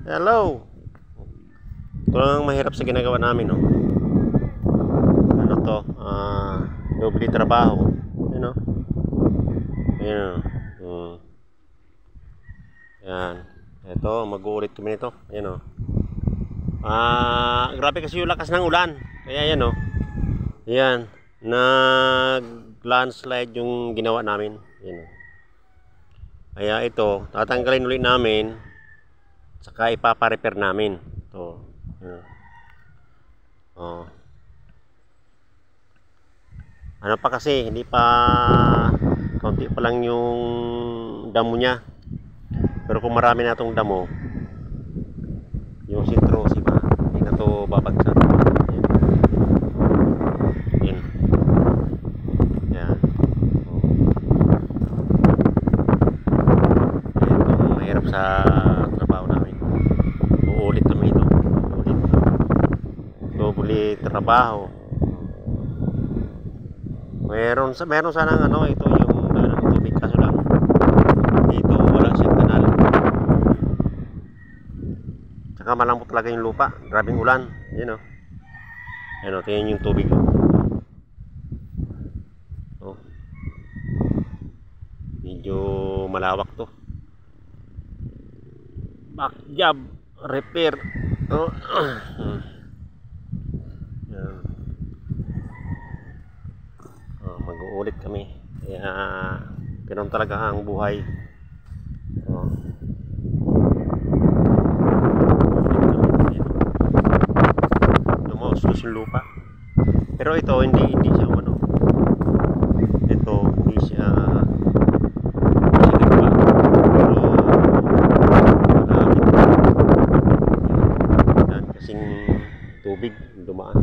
Hello. Ito lang mahirap sa ginagawa namin, no. Ano to? Doble trabaho. Yun, no. Ayan. Yan. Ito, mag-uulit kami nito. Ayan, no. Grabe kasi yung lakas ng ulan. Kaya yan, no. Ayan. Nag-landslide yung ginawa namin. Ayan, no. Kaya ito, tatanggalin ulit namin. Saka ipapa-repair namin. Ito. Oh. Ano pa kasi, hindi pa konti pa lang yung damo niya. Pero kung marami na itong damo, yung citrus, iba, hindi na ito babagsak. Yan. Yan. Oh. Ito, mahirap sa trabaho namin. Uulit kami ito. Uulit. Doble trabaho. Meron sanang ano, ito yung daan ng tubig, kaso lang dito wala siyang kanal. Saka malambot talaga yung lupa, grabing ulan. Yan, o. Yan, o, tingnan yung tubig, o. Oh. Medyo malawak to. Back job, repair. Oh. Yan. Mag-uulit kami. Kaya ganoon talaga ang buhay. Oh. Lumuslos yung lupa. Pero ito hindi siya ano. Ito hindi siya sinigpa. Pero malapit. Yan kasing tubig dumaan.